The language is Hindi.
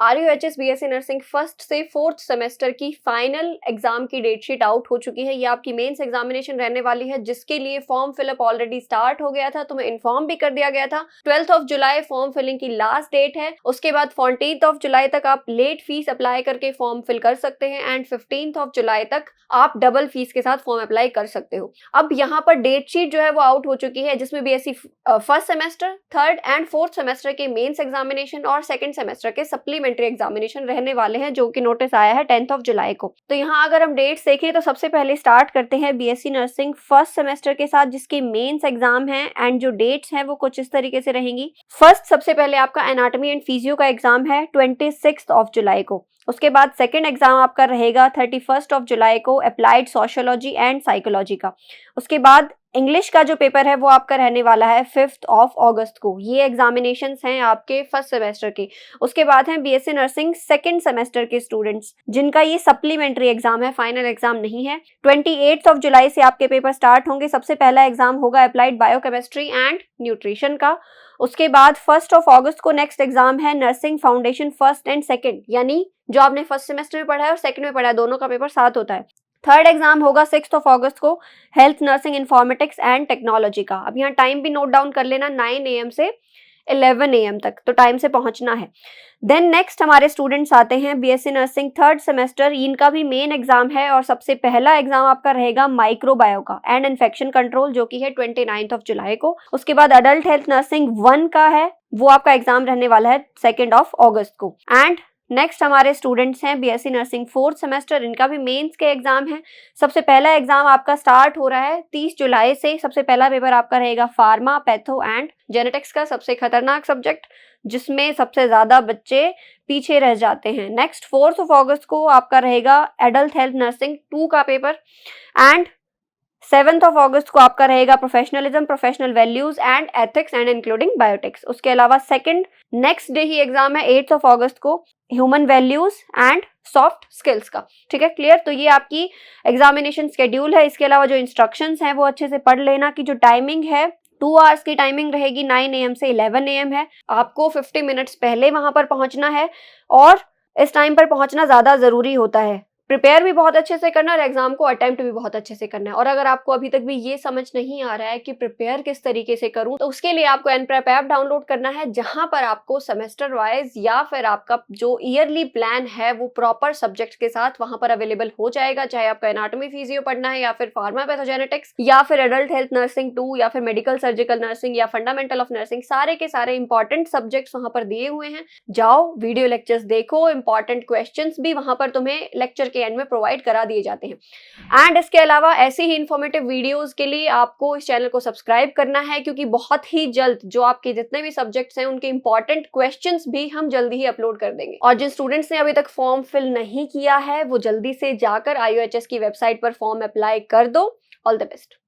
RUHS BSc नर्सिंग फर्स्ट से फोर्थ सेमेस्टर की फाइनल एग्जाम की डेट शीट आउट हो चुकी है। ये आपकी मेंस एग्जामिनेशन रहने वाली है, जिसके लिए फॉर्म फिलअप ऑलरेडी स्टार्ट हो गया था, तुम्हें इन्फॉर्म भी कर दिया गया था। 12 जुलाई फॉर्म फिलिंग की लास्ट डेट है। उसके बाद 14 जुलाई तक आप लेट फीस अप्लाई करके फॉर्म फिल कर सकते हैं एंड 15 जुलाई तक आप डबल फीस के साथ फॉर्म अप्लाई कर सकते हो। अब यहाँ पर डेट शीट जो है वो आउट हो चुकी है, जिसमें BSc first semester, third and fourth semester के मेंस एग्जामिनेशन और सेकंड सेमेस्टर के सप्लीमेंट्री एग्जामिनेशन रहने वाले हैं, जो कि नोटिस आया है 10 जुलाई को। तो यहाँ अगर हम डेट्स देखें तो सबसे पहले स्टार्ट करते हैं BSc नर्सिंग फर्स्ट सेमेस्टर के साथ, जिसके मेंस एग्जाम है एंड जो डेट्स हैं वो कुछ इस तरीके से रहेंगी। फर्स्ट सबसे पहले आपका एनाटॉमी एंड फिजियो का एग्जाम है 26 जुलाई को। उसके बाद सेकंड एग्जाम आपका रहेगा 31 जुलाई को अप्लाइड सोशियोलॉजी एंड साइकोलॉजी का। उसके बाद इंग्लिश का जो पेपर है वो आपका रहने वाला है 5 अगस्त को। ये एग्जामिनेशंस हैं आपके फर्स्ट सेमेस्टर के। उसके बाद हैं BSc नर्सिंग सेकंड सेमेस्टर के स्टूडेंट्स, जिनका ये सप्लीमेंट्री एग्जाम है, फाइनल एग्जाम नहीं है। 28 जुलाई से आपके पेपर स्टार्ट होंगे। सबसे पहला एग्जाम होगा अप्लाइड बायोकेमिस्ट्री एंड न्यूट्रिशन का। उसके बाद 1 अगस्त को नेक्स्ट एग्जाम है nursing foundation first and second, यानी जो आपने फर्स्ट सेमेस्टर में पढ़ा है और सेकंड में पढ़ा है, दोनों का पेपर साथ होता है। थर्ड एग्जाम होगा 6 अगस्त को health nursing informatics and technology का। अब यहाँ टाइम भी नोट डाउन कर लेना, 9 AM से 11 AM तक, तो टाइम से पहुंचना है। देन नेक्स्ट हमारे स्टूडेंट्स आते हैं BSc नर्सिंग थर्ड सेमेस्टर। इनका भी मेन एग्जाम है और सबसे पहला एग्जाम आपका रहेगा माइक्रोबायो का एंड इन्फेक्शन कंट्रोल, जो कि है 29 जुलाई को। उसके बाद अडल्ट हेल्थ नर्सिंग 1 का है, वो आपका एग्जाम रहने वाला है 2 अगस्त को। एंड नेक्स्ट हमारे स्टूडेंट्स हैं BSc नर्सिंग फोर्थ सेमेस्टर। इनका भी मेंस के एग्जाम है। सबसे पहला एग्जाम आपका स्टार्ट हो रहा है 30 जुलाई से। सबसे पहला पेपर आपका रहेगा फार्मा, पैथो एंड जेनेटिक्स का, सबसे खतरनाक सब्जेक्ट जिसमें सबसे ज्यादा बच्चे पीछे रह जाते हैं। नेक्स्ट 4 अगस्त को आपका रहेगा एडल्ट हेल्थ नर्सिंग 2 का पेपर एंड 7 अगस्त को आपका रहेगा professionalism, professional values and ethics and including biotics. उसके अलावा सेकंड नेक्स्ट डे ही एग्जाम है 8 अगस्त को human values and soft skills का। ठीक है, क्लियर। तो ये आपकी एग्जामिनेशन शेड्यूल है। इसके अलावा जो इंस्ट्रक्शंस हैं वो अच्छे से पढ़ लेना कि जो टाइमिंग है 2 आवर्स की टाइमिंग रहेगी, 9 AM से 11 AM है। आपको 50 मिनट्स पहले वहां पर पहुंचना है और इस टाइम पर पहुंचना ज्यादा जरूरी होता है। प्रिपेयर भी बहुत अच्छे से करना और एग्जाम को अटेम्प्ट भी बहुत अच्छे से करना है। और अगर आपको अभी तक भी ये समझ नहीं आ रहा है कि प्रिपेयर किस तरीके से करूं, तो उसके लिए आपको NPrep ऐप डाउनलोड करना है, जहां पर आपको सेमेस्टर वाइज या फिर आपका जो ईयरली प्लान है वो प्रॉपर सब्जेक्ट के साथ वहां पर अवेलेबल हो जाएगा। चाहे आपका एनाटॉमी फिजियो पढ़ना है या फिर फार्मा पैथोजेनेटिक्स या फिर एडल्ट हेल्थ नर्सिंग 2 या फिर मेडिकल सर्जिकल नर्सिंग या फंडामेंटल ऑफ नर्सिंग, सारे के सारे इंपॉर्टेंट सब्जेक्ट्स वहां पर दिए हुए हैं। जाओ वीडियो लेक्चर्स देखो, इंपॉर्टेंट क्वेश्चंस भी वहां पर तुम्हें लेक्चर के एंड में प्रोवाइड करा दिए जाते हैं। एंड इसके अलावा ऐसी ही इंफॉर्मेटिव वीडियोस के लिए आपको इस चैनल को सब्सक्राइब करना है, क्योंकि बहुत ही जल्द जो आपके जितने भी सब्जेक्ट्स हैं उनके इंपॉर्टेंट क्वेश्चंस भी हम जल्दी ही अपलोड कर देंगे। और जिन स्टूडेंट्स ने अभी तक फॉर्म फिल नहीं किया है वो जल्दी से जाकर IUHS की वेबसाइट पर फॉर्म अप्लाई कर दो। All the best.